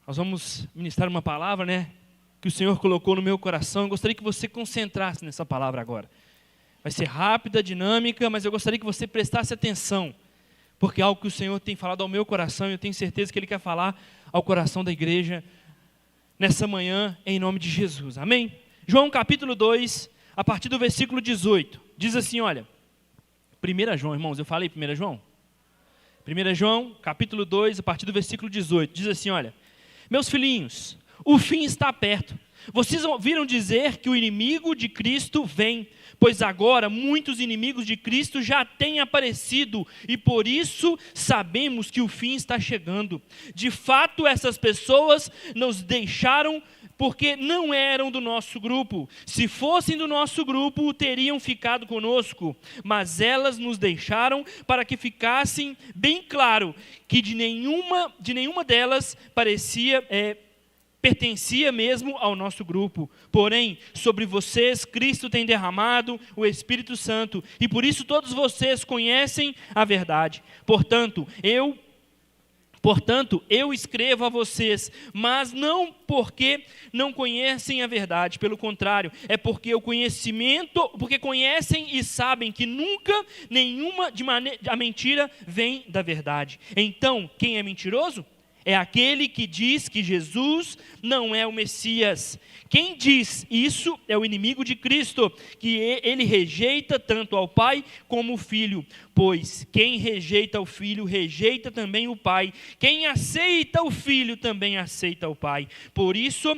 Nós vamos ministrar uma palavra, né, que o Senhor colocou no meu coração. Eu gostaria que você concentrasse nessa palavra agora. Vai ser rápida, dinâmica, mas eu gostaria que você prestasse atenção, porque é algo que o Senhor tem falado ao meu coração e eu tenho certeza que Ele quer falar ao coração da igreja nessa manhã, em nome de Jesus. Amém? João capítulo 2, a partir do versículo 18, diz assim, olha, 1 João, irmãos, eu falei 1 João? 1 João, capítulo 2, a partir do versículo 18, diz assim, olha, meus filhinhos, o fim está perto. Vocês ouviram dizer que o inimigo de Cristo vem, pois agora muitos inimigos de Cristo já têm aparecido, e por isso sabemos que o fim está chegando. De fato, essas pessoas nos deixaram porque não eram do nosso grupo. Se fossem do nosso grupo, teriam ficado conosco, mas elas nos deixaram para que ficassem bem claro que de nenhuma delas pertencia mesmo ao nosso grupo. Porém, sobre vocês, Cristo tem derramado o Espírito Santo, e por isso todos vocês conhecem a verdade. Portanto, eu escrevo a vocês, mas não porque não conhecem a verdade, pelo contrário, é porque porque conhecem e sabem que nunca a mentira vem da verdade. Então, quem é mentiroso? É aquele que diz que Jesus não é o Messias. Quem diz isso é o inimigo de Cristo, que ele rejeita tanto ao Pai como o Filho. Pois quem rejeita o Filho, rejeita também o Pai. Quem aceita o Filho, também aceita o Pai. Por isso,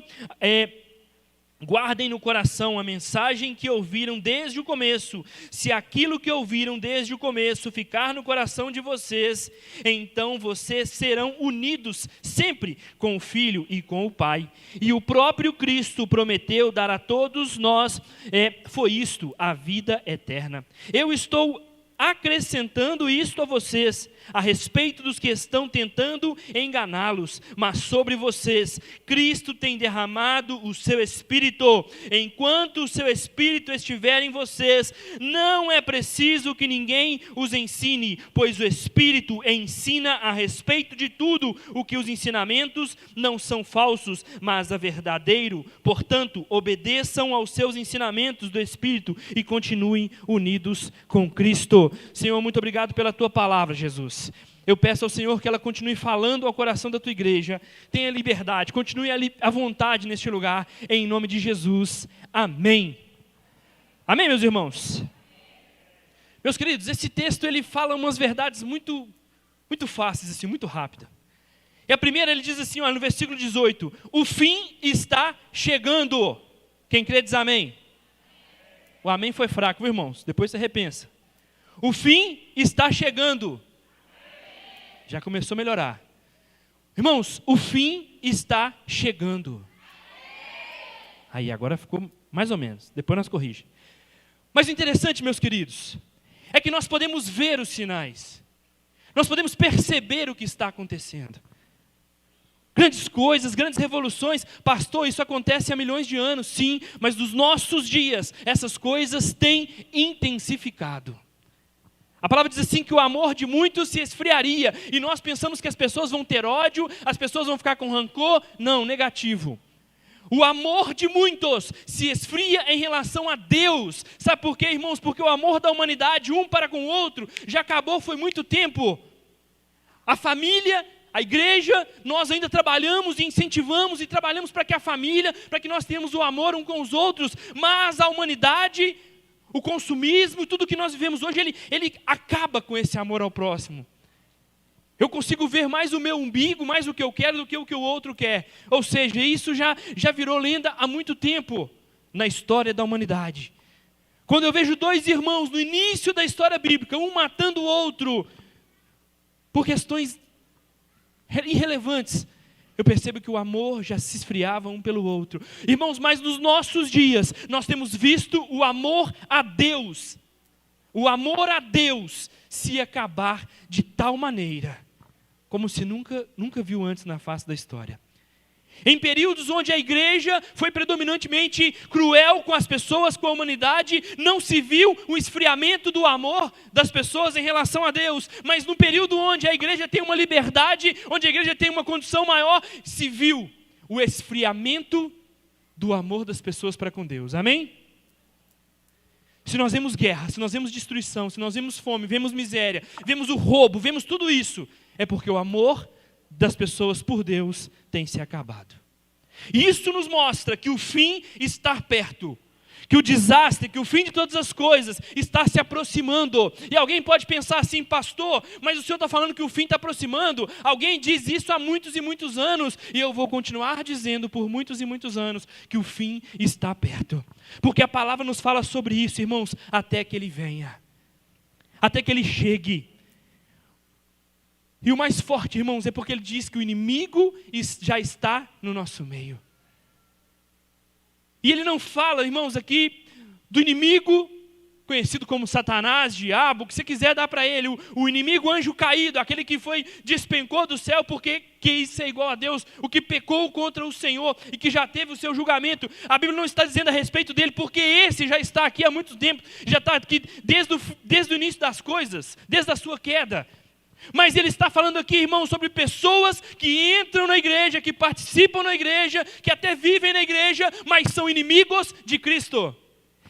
guardem no coração a mensagem que ouviram desde o começo. Se aquilo que ouviram desde o começo ficar no coração de vocês, então vocês serão unidos sempre com o Filho e com o Pai. E o próprio Cristo prometeu dar a todos nós, foi isto, a vida eterna. Eu estou acrescentando isto a vocês, a respeito dos que estão tentando enganá-los, mas sobre vocês, Cristo tem derramado o seu Espírito. Enquanto o seu Espírito estiver em vocês, não é preciso que ninguém os ensine, pois o Espírito ensina a respeito de tudo, o que os ensinamentos não são falsos, mas a verdadeiro. Portanto, obedeçam aos seus ensinamentos do Espírito e continuem unidos com Cristo. Senhor, muito obrigado pela tua palavra, Jesus. Eu peço ao Senhor que ela continue falando ao coração da tua igreja. Tenha liberdade, continue à vontade neste lugar, em nome de Jesus. Amém. Amém, meus irmãos? Meus queridos, esse texto ele fala umas verdades muito fáceis, assim, muito rápidas. E a primeira ele diz assim, olha, no versículo 18, o fim está chegando. Quem crê diz amém. O amém foi fraco, viu, irmãos? Depois você repensa. O fim está chegando. Já começou a melhorar. Irmãos, o fim está chegando. Aí, agora ficou mais ou menos. Depois nós corrigimos. Mas o interessante, meus queridos, é que nós podemos ver os sinais. Nós podemos perceber o que está acontecendo. Grandes coisas, grandes revoluções. Pastor, isso acontece há milhões de anos, sim. Mas nos nossos dias, essas coisas têm intensificado. A palavra diz assim que o amor de muitos se esfriaria, e nós pensamos que as pessoas vão ter ódio, as pessoas vão ficar com rancor. Não, negativo. O amor de muitos se esfria em relação a Deus. Sabe por quê, irmãos? Porque o amor da humanidade, um para com o outro, já acabou, foi muito tempo. A família, a igreja, nós ainda trabalhamos e incentivamos e trabalhamos para que a família, para que nós tenhamos o amor um com os outros, mas a humanidade, o consumismo, tudo que nós vivemos hoje, ele acaba com esse amor ao próximo. Eu consigo ver mais o meu umbigo, mais o que eu quero do que o outro quer. Ou seja, isso já virou lenda há muito tempo na história da humanidade. Quando eu vejo dois irmãos no início da história bíblica, um matando o outro por questões irrelevantes, eu percebo que o amor já se esfriava um pelo outro. Irmãos, mas nos nossos dias, nós temos visto o amor a Deus se acabar de tal maneira, como se nunca viu antes na face da história. Em períodos onde a igreja foi predominantemente cruel com as pessoas, com a humanidade, não se viu o esfriamento do amor das pessoas em relação a Deus. Mas no período onde a igreja tem uma liberdade, onde a igreja tem uma condição maior, se viu o esfriamento do amor das pessoas para com Deus. Amém? Se nós vemos guerra, se nós vemos destruição, se nós vemos fome, vemos miséria, vemos o roubo, vemos tudo isso, é porque o amor das pessoas por Deus tem se acabado. E isso nos mostra que o fim está perto, que o desastre, que o fim de todas as coisas está se aproximando. E alguém pode pensar assim: pastor, mas o senhor está falando que o fim está aproximando? Alguém diz isso há muitos e muitos anos, e eu vou continuar dizendo por muitos e muitos anos que o fim está perto, porque a palavra nos fala sobre isso, irmãos, até que ele venha, até que ele chegue. E o mais forte, irmãos, é porque ele diz que o inimigo já está no nosso meio. E ele não fala, irmãos, aqui do inimigo conhecido como Satanás, diabo, o que você quiser dar para ele, o inimigo anjo caído, aquele que despencou do céu porque quis ser igual a Deus, o que pecou contra o Senhor e que já teve o seu julgamento. A Bíblia não está dizendo a respeito dele, porque esse já está aqui há muito tempo, já está aqui desde o início das coisas, desde a sua queda. Mas ele está falando aqui, irmãos, sobre pessoas que entram na igreja, que participam na igreja, que até vivem na igreja, mas são inimigos de Cristo.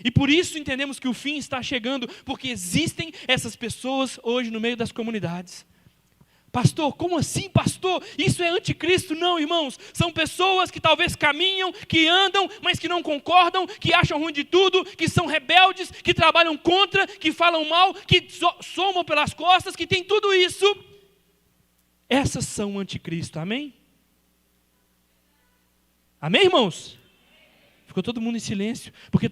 E por isso entendemos que o fim está chegando, porque existem essas pessoas hoje no meio das comunidades. Pastor, como assim, pastor? Isso é anticristo? Não, irmãos. São pessoas que talvez caminham, que andam, mas que não concordam, que acham ruim de tudo, que são rebeldes, que trabalham contra, que falam mal, que somam pelas costas, que tem tudo isso. Essas são o anticristo, amém? Amém, irmãos? Ficou todo mundo em silêncio, porque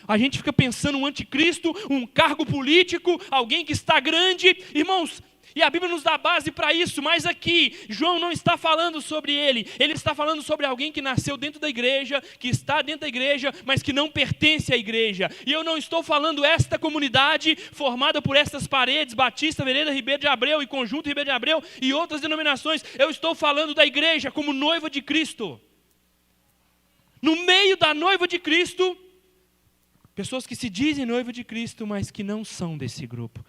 a gente fica pensando um anticristo, um cargo político, alguém que está grande. Irmãos, e a Bíblia nos dá base para isso, mas aqui, João não está falando sobre ele está falando sobre alguém que nasceu dentro da igreja, que está dentro da igreja, mas que não pertence à igreja. E eu não estou falando esta comunidade formada por estas paredes, Batista, Vereda, Ribeiro de Abreu e Conjunto Ribeiro de Abreu e outras denominações. Eu estou falando da igreja como noiva de Cristo. No meio da noiva de Cristo, pessoas que se dizem noiva de Cristo, mas que não são desse grupo.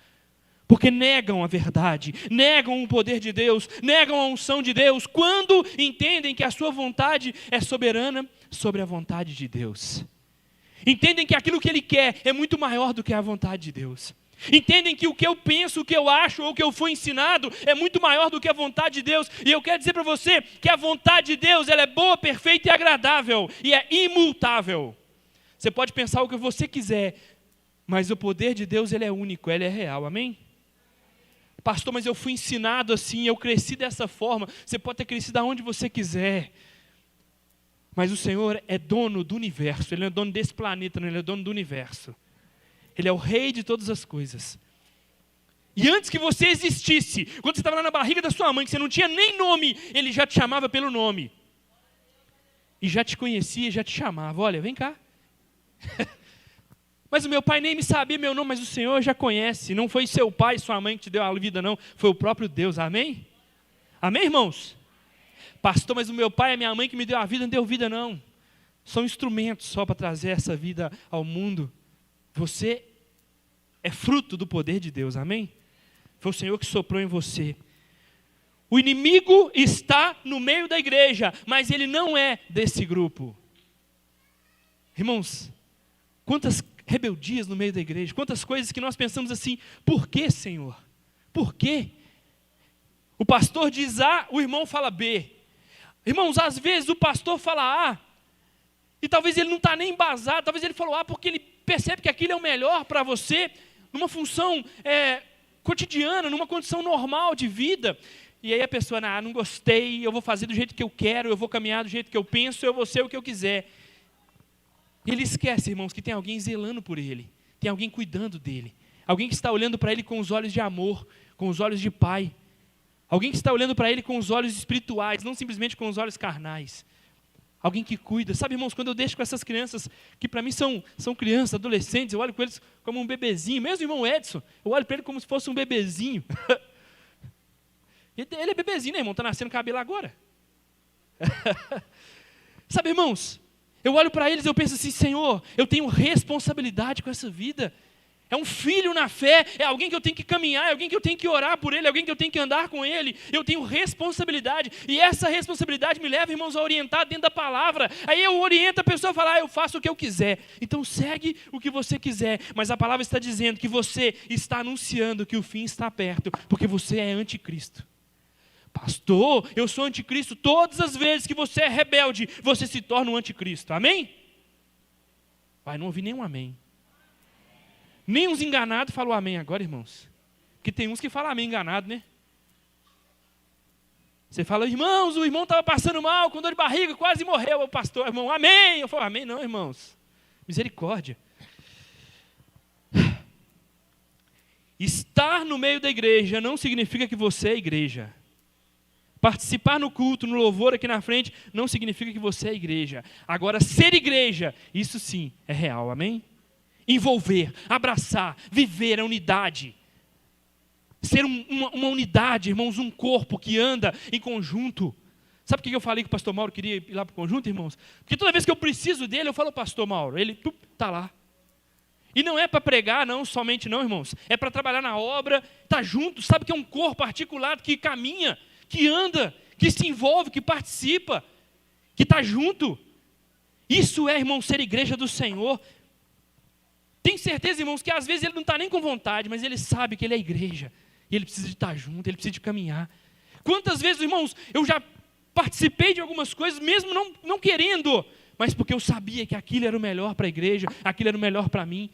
Porque negam a verdade, negam o poder de Deus, negam a unção de Deus, quando entendem que a sua vontade é soberana sobre a vontade de Deus. Entendem que aquilo que Ele quer é muito maior do que a vontade de Deus. Entendem que o que eu penso, o que eu acho, ou o que eu fui ensinado é muito maior do que a vontade de Deus. E eu quero dizer para você que a vontade de Deus ela é boa, perfeita e agradável, e é imutável. Você pode pensar o que você quiser, mas o poder de Deus ele é único, ele é real, amém? Pastor, mas eu fui ensinado assim, eu cresci dessa forma. Você pode ter crescido aonde você quiser. Mas o Senhor é dono do universo. Ele não é dono desse planeta, não, Ele é dono do universo. Ele é o rei de todas as coisas. E antes que você existisse, quando você estava lá na barriga da sua mãe, que você não tinha nem nome, Ele já te chamava pelo nome. E já te conhecia, já te chamava. Olha, vem cá. Mas o meu pai nem me sabia meu nome, mas o Senhor já conhece. Não foi seu pai, sua mãe que te deu a vida, não. Foi o próprio Deus, amém? Amém, irmãos? Pastor, mas o meu pai e a minha mãe que me deu a vida, não deu vida, não. São instrumentos só para trazer essa vida ao mundo. Você é fruto do poder de Deus, amém? Foi o Senhor que soprou em você. O inimigo está no meio da igreja, mas ele não é desse grupo. Irmãos, quantas rebeldias no meio da igreja, quantas coisas que nós pensamos assim: por que, Senhor? Por quê? O pastor diz A, o irmão fala B. Irmãos, às vezes o pastor fala A, e talvez ele não está nem embasado, talvez ele falou A porque ele percebe que aquilo é o melhor para você, numa função cotidiana, numa condição normal de vida. E aí a pessoa, não gostei, eu vou fazer do jeito que eu quero, eu vou caminhar do jeito que eu penso, eu vou ser o que eu quiser. Ele esquece, irmãos, que tem alguém zelando por ele, tem alguém cuidando dele, alguém que está olhando para ele com os olhos de amor, com os olhos de pai, alguém que está olhando para ele com os olhos espirituais, não simplesmente com os olhos carnais, alguém que cuida. Sabe, irmãos, quando eu deixo com essas crianças, que para mim são crianças, adolescentes, eu olho com eles como um bebezinho, mesmo o irmão Edson, eu olho para ele como se fosse um bebezinho. Ele é bebezinho, né, irmão? Está nascendo cabelo agora. Sabe, irmãos, eu olho para eles e eu penso assim, Senhor, eu tenho responsabilidade com essa vida. É um filho na fé, é alguém que eu tenho que caminhar, é alguém que eu tenho que orar por ele, é alguém que eu tenho que andar com ele. Eu tenho responsabilidade, e essa responsabilidade me leva, irmãos, a orientar dentro da palavra. Aí eu oriento a pessoa a falar, eu faço o que eu quiser. Então segue o que você quiser, mas a palavra está dizendo que você está anunciando que o fim está perto, porque você é anticristo. Pastor, eu sou anticristo. Todas as vezes que você é rebelde, você se torna um anticristo. Amém? Vai, não ouvi nenhum amém. Nem uns enganados falam amém agora, irmãos. Porque tem uns que falam amém enganado, né? Você fala, irmãos, o irmão estava passando mal, com dor de barriga, quase morreu. O pastor, irmão, amém. Eu falo, amém não, irmãos. Misericórdia. Estar no meio da igreja não significa que você é igreja. Participar no culto, no louvor aqui na frente, não significa que você é igreja. Agora, ser igreja, isso sim é real, amém? Envolver, abraçar, viver a unidade. Ser uma unidade, irmãos, um corpo que anda em conjunto. Sabe por que eu falei que o pastor Mauro queria ir lá para o conjunto, irmãos? Porque toda vez que eu preciso dele, eu falo, pastor Mauro, ele está lá. E não é para pregar, não, somente não, irmãos. É para trabalhar na obra, está junto, sabe que é um corpo articulado que caminha, que anda, que se envolve, que participa, que está junto. Isso é, irmão, ser igreja do Senhor. Tenho certeza, irmãos, que às vezes ele não está nem com vontade, mas ele sabe que ele é igreja. E ele precisa de estar junto, ele precisa de caminhar. Quantas vezes, irmãos, eu já participei de algumas coisas, mesmo não querendo, mas porque eu sabia que aquilo era o melhor para a igreja, aquilo era o melhor para mim.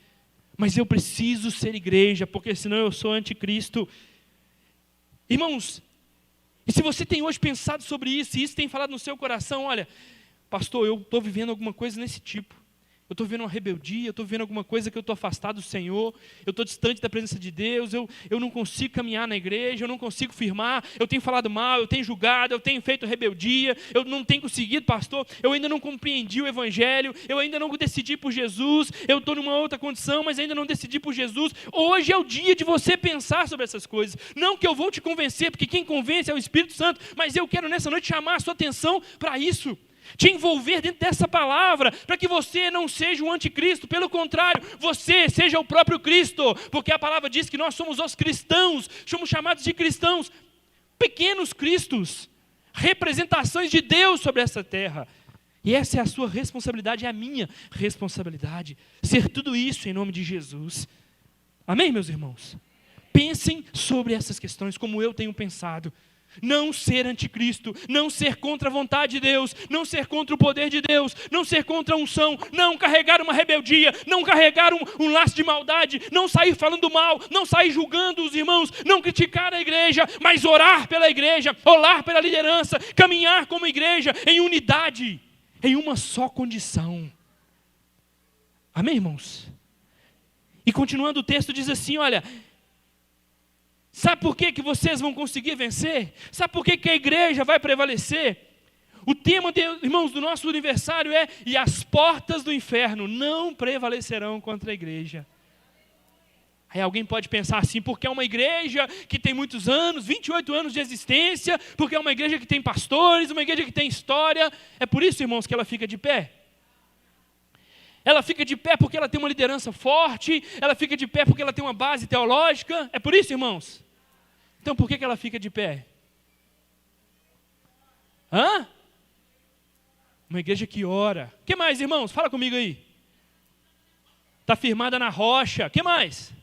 Mas eu preciso ser igreja, porque senão eu sou anticristo. Irmãos, e se você tem hoje pensado sobre isso, e isso tem falado no seu coração, olha, pastor, eu estou vivendo alguma coisa nesse tipo. Eu estou vivendo uma rebeldia, eu estou vivendo alguma coisa que eu estou afastado do Senhor, eu estou distante da presença de Deus, eu não consigo caminhar na igreja, eu não consigo firmar, eu tenho falado mal, eu tenho julgado, eu tenho feito rebeldia, eu não tenho conseguido, pastor, eu ainda não compreendi o Evangelho, eu ainda não decidi por Jesus, eu estou numa outra condição, mas ainda não decidi por Jesus. Hoje é o dia de você pensar sobre essas coisas. Não que eu vou te convencer, porque quem convence é o Espírito Santo, mas eu quero nessa noite chamar a sua atenção para isso. Te envolver dentro dessa palavra, para que você não seja um anticristo, pelo contrário, você seja o próprio Cristo, porque a palavra diz que nós somos os cristãos, somos chamados de cristãos, pequenos cristos, representações de Deus sobre essa terra, e essa é a sua responsabilidade, é a minha responsabilidade, ser tudo isso em nome de Jesus, amém, meus irmãos? Pensem sobre essas questões, como eu tenho pensado. Não ser anticristo, não ser contra a vontade de Deus, não ser contra o poder de Deus, não ser contra a unção, não carregar uma rebeldia, não carregar um laço de maldade, não sair falando mal, não sair julgando os irmãos, não criticar a igreja, mas orar pela igreja, orar pela liderança, caminhar como igreja em unidade, em uma só condição. Amém, irmãos? E continuando o texto diz assim, olha... Sabe por que vocês vão conseguir vencer? Sabe por que a igreja vai prevalecer? O tema, irmãos, do nosso aniversário é: e as portas do inferno não prevalecerão contra a igreja. Aí alguém pode pensar assim, porque é uma igreja que tem muitos anos, 28 anos de existência, porque é uma igreja que tem pastores, uma igreja que tem história. É por isso, irmãos, que ela fica de pé. Ela fica de pé porque ela tem uma liderança forte, ela fica de pé porque ela tem uma base teológica. É por isso, irmãos? Então por que ela fica de pé? Hã? Uma igreja que ora. O que mais, irmãos? Fala comigo aí. Está firmada na rocha. O que mais?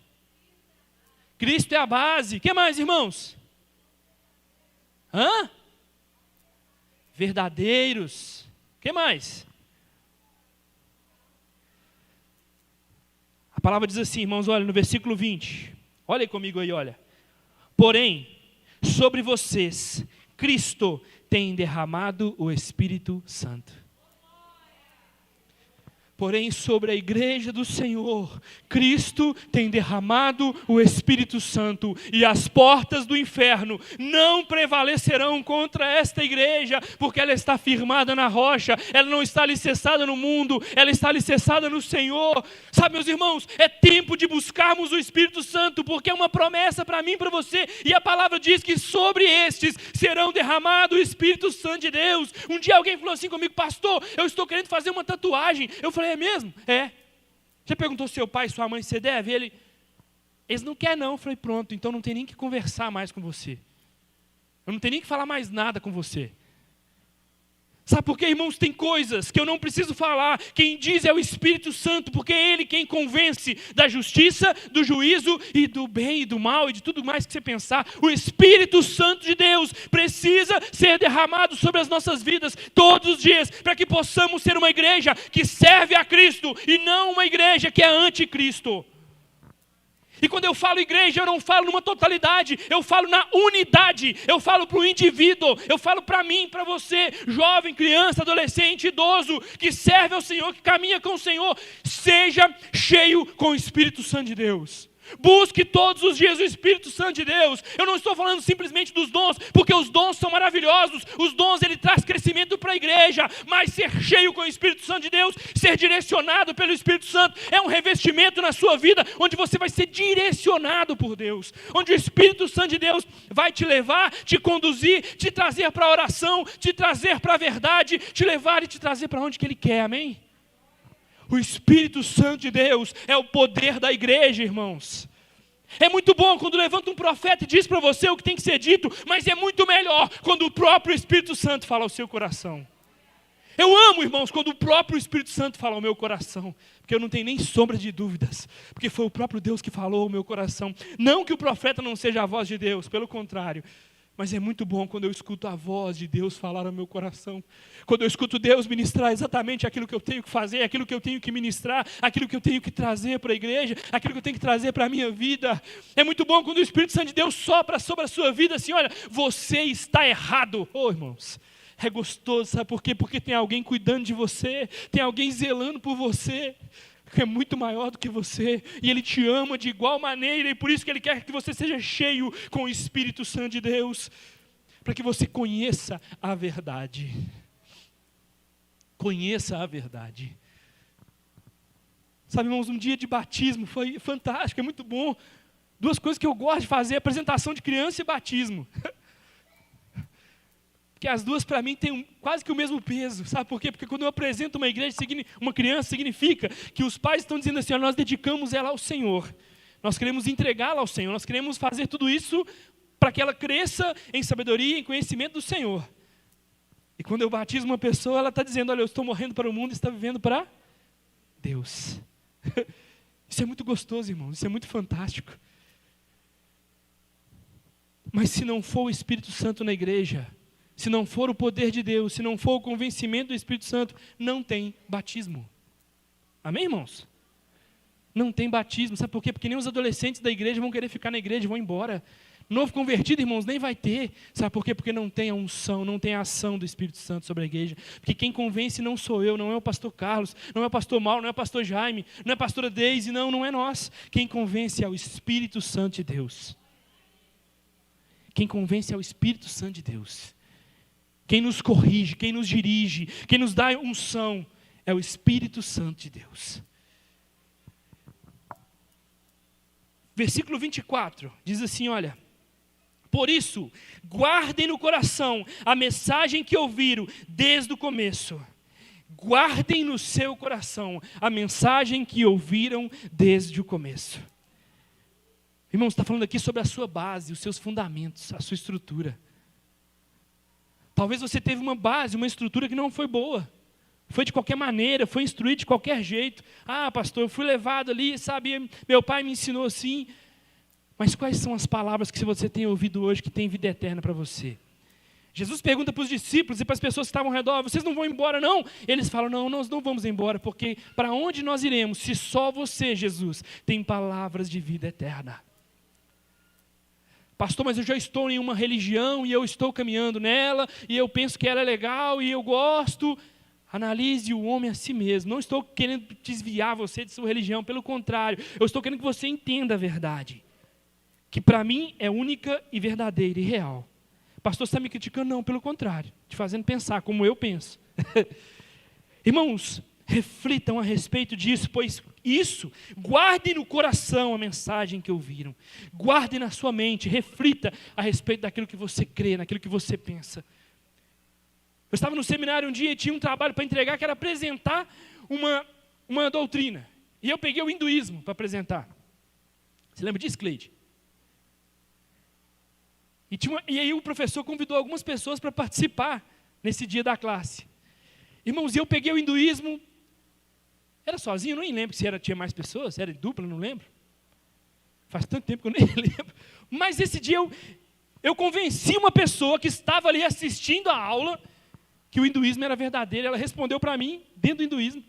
Cristo é a base. O que mais, irmãos? Hã? Verdadeiros. O que mais? A palavra diz assim, irmãos, olha, no versículo 20. Olha aí comigo aí, olha. Porém, sobre vocês, Cristo tem derramado o Espírito Santo. Porém, sobre a igreja do Senhor, Cristo tem derramado o Espírito Santo, e as portas do inferno não prevalecerão contra esta igreja, porque ela está firmada na rocha, ela não está alicerçada no mundo, ela está alicerçada no Senhor. Sabe, meus irmãos, é tempo de buscarmos o Espírito Santo, porque é uma promessa para mim e para você, e a palavra diz que sobre estes serão derramado o Espírito Santo de Deus. Um dia alguém falou assim comigo: pastor, eu estou querendo fazer uma tatuagem. Eu falei: é mesmo? É. Já perguntou seu pai e sua mãe se você deve? Eles não querem não. Eu falei: pronto, então não tem nem que conversar mais com você. Eu não tenho nem que falar mais nada com você. Sabe por quê, irmãos? Tem coisas que eu não preciso falar. Quem diz é o Espírito Santo, porque é Ele quem convence da justiça, do juízo e do bem e do mal e de tudo mais que você pensar. O Espírito Santo de Deus precisa ser derramado sobre as nossas vidas todos os dias, para que possamos ser uma igreja que serve a Cristo e não uma igreja que é anticristo. E quando eu falo igreja, eu não falo numa totalidade, eu falo na unidade, eu falo para o indivíduo, eu falo para mim, para você, jovem, criança, adolescente, idoso, que serve ao Senhor, que caminha com o Senhor, seja cheio com o Espírito Santo de Deus. Busque todos os dias o Espírito Santo de Deus. Eu não estou falando simplesmente dos dons, porque os dons são maravilhosos. Os dons, ele traz crescimento para a igreja. Mas ser cheio com o Espírito Santo de Deus, ser direcionado pelo Espírito Santo, é um revestimento na sua vida, onde você vai ser direcionado por Deus. Onde o Espírito Santo de Deus vai te levar, te conduzir, te trazer para a oração, te trazer para a verdade, te levar e te trazer para onde que Ele quer, amém? O Espírito Santo de Deus é o poder da igreja, irmãos. É muito bom quando levanta um profeta e diz para você o que tem que ser dito, mas é muito melhor quando o próprio Espírito Santo fala ao seu coração. Eu amo, irmãos, quando o próprio Espírito Santo fala ao meu coração, porque eu não tenho nem sombra de dúvidas, porque foi o próprio Deus que falou ao meu coração. Não que o profeta não seja a voz de Deus, pelo contrário. Mas é muito bom quando eu escuto a voz de Deus falar ao meu coração. Quando eu escuto Deus ministrar exatamente aquilo que eu tenho que fazer, aquilo que eu tenho que ministrar, aquilo que eu tenho que trazer para a igreja, aquilo que eu tenho que trazer para a minha vida. É muito bom quando o Espírito Santo de Deus sopra sobre a sua vida assim: olha, você está errado. Oh, irmãos, é gostoso, sabe por quê? Porque tem alguém cuidando de você, tem alguém zelando por você, que é muito maior do que você, e Ele te ama de igual maneira, e por isso que Ele quer que você seja cheio com o Espírito Santo de Deus, para que você conheça a verdade. Conheça a verdade. Sabe, irmãos, um dia de batismo foi fantástico, é muito bom. Duas coisas que eu gosto de fazer: apresentação de criança e batismo. Porque as duas para mim têm quase que o mesmo peso, sabe por quê? Porque quando eu apresento uma igreja, uma criança, significa que os pais estão dizendo assim: ó, nós dedicamos ela ao Senhor, nós queremos entregá-la ao Senhor, nós queremos fazer tudo isso para que ela cresça em sabedoria e em conhecimento do Senhor. E quando eu batizo uma pessoa, ela está dizendo: olha, eu estou morrendo para o mundo e está vivendo para Deus. Isso é muito gostoso, irmãos, isso é muito fantástico. Mas se não for o Espírito Santo na igreja, se não for o poder de Deus, se não for o convencimento do Espírito Santo, não tem batismo. Amém, irmãos? Não tem batismo. Sabe por quê? Porque nem os adolescentes da igreja vão querer ficar na igreja e vão embora. Novo convertido, irmãos, nem vai ter. Sabe por quê? Porque não tem a unção, não tem a ação do Espírito Santo sobre a igreja. Porque quem convence não sou eu, não é o pastor Carlos, não é o pastor Mauro, não é o pastor Jaime, não é a pastora Deise, não é nós. Quem convence é o Espírito Santo de Deus. Quem convence é o Espírito Santo de Deus. Quem nos corrige, quem nos dirige, quem nos dá unção, é o Espírito Santo de Deus. Versículo 24, diz assim, olha: por isso, guardem no coração a mensagem que ouviram desde o começo. Guardem no seu coração a mensagem que ouviram desde o começo. Irmãos, está falando aqui sobre a sua base, os seus fundamentos, a sua estrutura. Talvez você teve uma base, uma estrutura que não foi boa. Foi de qualquer maneira, foi instruído de qualquer jeito. Ah, pastor, eu fui levado ali, sabe, meu pai me ensinou assim. Mas quais são as palavras que você tem ouvido hoje que tem vida eterna para você? Jesus pergunta para os discípulos e para as pessoas que estavam ao redor: vocês não vão embora não? Eles falam: não, nós não vamos embora, porque para onde nós iremos se só você, Jesus, tem palavras de vida eterna? Pastor, mas eu já estou em uma religião e eu estou caminhando nela, e eu penso que ela é legal e eu gosto. Analise o homem a si mesmo. Não estou querendo desviar você de sua religião, pelo contrário, eu estou querendo que você entenda a verdade, que para mim é única e verdadeira e real. Pastor, você está me criticando? Não, pelo contrário, te fazendo pensar como eu penso. Irmãos, reflitam a respeito disso, pois isso, guardem no coração a mensagem que ouviram. Guardem na sua mente, reflita a respeito daquilo que você crê, naquilo que você pensa. Eu estava no seminário um dia e tinha um trabalho para entregar, que era apresentar uma doutrina. E eu peguei o hinduísmo para apresentar. Você lembra disso, Cleide? E aí o professor convidou algumas pessoas para participar nesse dia da classe. Irmãos, eu peguei o hinduísmo, era sozinho, não lembro se tinha mais pessoas, se era em dupla, não lembro. Faz tanto tempo que eu nem lembro. Mas esse dia eu convenci uma pessoa que estava ali assistindo a aula que o hinduísmo era verdadeiro. Ela respondeu para mim, dentro do hinduísmo,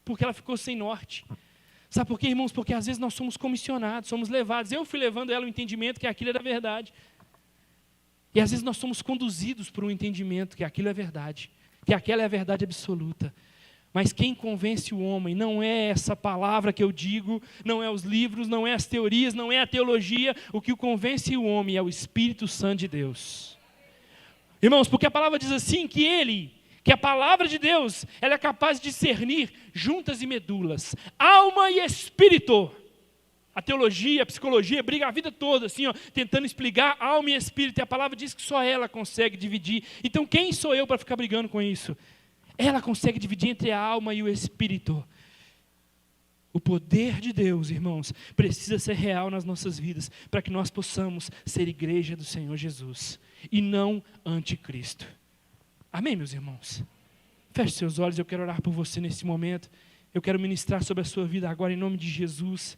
porque ela ficou sem norte. Sabe por quê, irmãos? Porque às vezes nós somos comissionados, somos levados. Eu fui levando ela ao entendimento que aquilo era verdade. E às vezes nós somos conduzidos por um entendimento que aquilo é verdade, que aquela é a verdade absoluta. Mas quem convence o homem não é essa palavra que eu digo, não é os livros, não é as teorias, não é a teologia. O que convence o homem é o Espírito Santo de Deus. Irmãos, porque a palavra diz assim que a palavra de Deus, ela é capaz de discernir juntas e medulas, alma e espírito. A teologia, a psicologia briga a vida toda, assim, tentando explicar alma e espírito, e a palavra diz que só ela consegue dividir. Então quem sou eu para ficar brigando com isso? Ela consegue dividir entre a alma e o espírito. O poder de Deus, irmãos, precisa ser real nas nossas vidas, para que nós possamos ser igreja do Senhor Jesus, e não anticristo. Amém, meus irmãos? Feche seus olhos, eu quero orar por você nesse momento. Eu quero ministrar sobre a sua vida agora, em nome de Jesus.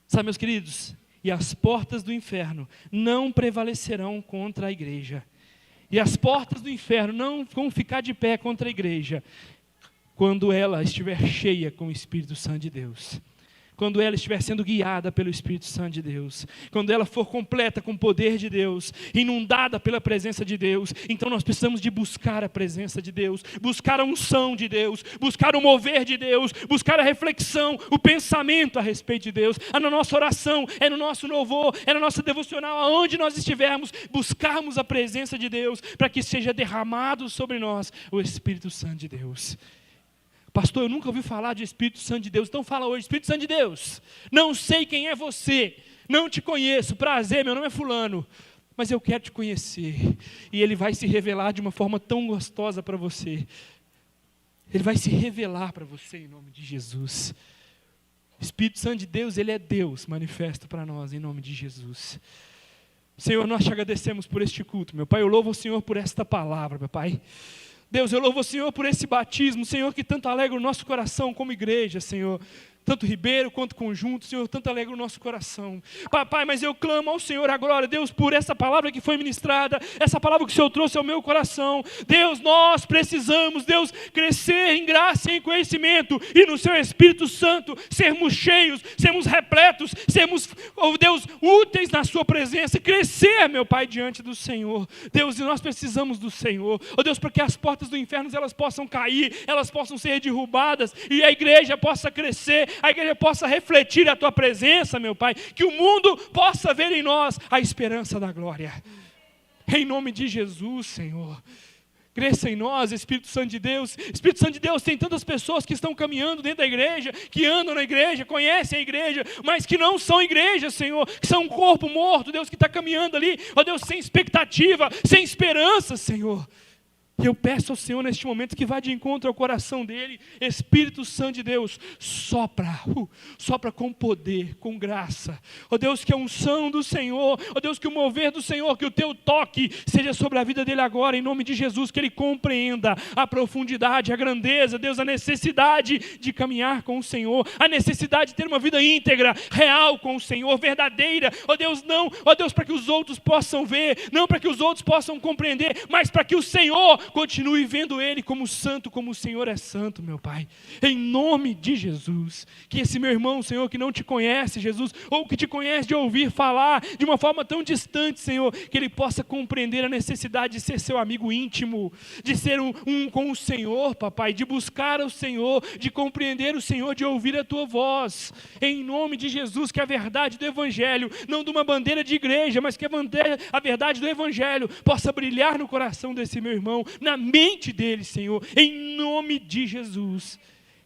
Sabe, meus queridos, e as portas do inferno não prevalecerão contra a igreja. E as portas do inferno não vão ficar de pé contra a igreja quando ela estiver cheia com o Espírito Santo de Deus. Quando ela estiver sendo guiada pelo Espírito Santo de Deus, quando ela for completa com o poder de Deus, inundada pela presença de Deus, então nós precisamos de buscar a presença de Deus, buscar a unção de Deus, buscar o mover de Deus, buscar a reflexão, o pensamento a respeito de Deus. É na nossa oração, é no nosso louvor, é na nossa devocional, aonde nós estivermos, buscarmos a presença de Deus, para que seja derramado sobre nós o Espírito Santo de Deus. Pastor, eu nunca ouvi falar de Espírito Santo de Deus, então fala hoje, Espírito Santo de Deus, não sei quem é você, não te conheço, prazer, meu nome é fulano, mas eu quero te conhecer, e Ele vai se revelar de uma forma tão gostosa para você, Ele vai se revelar para você em nome de Jesus. Espírito Santo de Deus, Ele é Deus manifesto para nós em nome de Jesus. Senhor, nós te agradecemos por este culto, meu Pai, eu louvo o Senhor por esta palavra, meu Pai. Deus, eu louvo o Senhor por esse batismo, Senhor, que tanto alegra o nosso coração como igreja, Senhor. Tanto Ribeiro quanto Conjunto, Senhor, tanto alegra o nosso coração. Papai, mas eu clamo ao Senhor agora, Deus, por essa palavra que foi ministrada, essa palavra que o Senhor trouxe ao meu coração. Deus, nós precisamos, Deus, crescer em graça e em conhecimento, e no Seu Espírito Santo, sermos cheios, sermos repletos, sermos, oh Deus, úteis na Sua presença, crescer, meu Pai, diante do Senhor. Deus, e nós precisamos do Senhor. Oh Deus, para que as portas do inferno, elas possam cair, elas possam ser derrubadas, e a igreja possa crescer, a igreja possa refletir a Tua presença, meu Pai, que o mundo possa ver em nós a esperança da glória. Em nome de Jesus, Senhor. Cresça em nós, Espírito Santo de Deus. Espírito Santo de Deus, tem tantas pessoas que estão caminhando dentro da igreja, que andam na igreja, conhecem a igreja, mas que não são igreja, Senhor, que são um corpo morto, Deus, que está caminhando ali, ó Deus, sem expectativa, sem esperança, Senhor. E eu peço ao Senhor neste momento que vá de encontro ao coração dele. Espírito Santo de Deus, sopra com poder, com graça. Ó Deus, que a unção do Senhor, ó Deus, que o mover do Senhor, que o teu toque seja sobre a vida dele agora, em nome de Jesus, que ele compreenda a profundidade, a grandeza, Deus, a necessidade de caminhar com o Senhor, a necessidade de ter uma vida íntegra, real com o Senhor, verdadeira. Ó Deus, não, ó Deus, para que os outros possam ver, não para que os outros possam compreender, mas para que o Senhor continue vendo ele como santo, como o Senhor é santo, meu Pai. Em nome de Jesus, que esse meu irmão, Senhor, que não te conhece, Jesus, ou que te conhece de ouvir falar de uma forma tão distante, Senhor, que ele possa compreender a necessidade de ser seu amigo íntimo, de ser um com o Senhor, papai, de buscar o Senhor, de compreender o Senhor, de ouvir a tua voz. Em nome de Jesus, que a verdade do Evangelho, não de uma bandeira de igreja, mas que a verdade do Evangelho possa brilhar no coração desse meu irmão, na mente dele, Senhor, em nome de Jesus.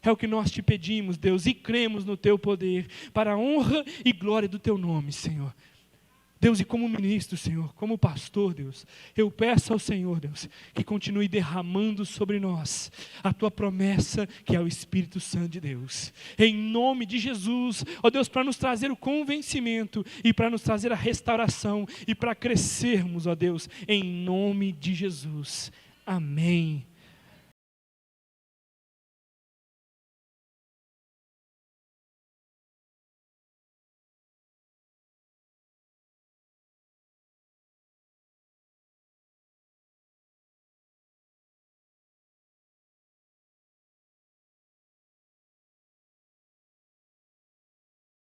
É o que nós te pedimos, Deus, e cremos no teu poder, para a honra e glória do teu nome, Senhor. Deus, e como ministro, Senhor, como pastor, Deus, eu peço ao Senhor, Deus, que continue derramando sobre nós a tua promessa, que é o Espírito Santo de Deus. Em nome de Jesus, ó Deus, para nos trazer o convencimento e para nos trazer a restauração e para crescermos, ó Deus, em nome de Jesus. Amém.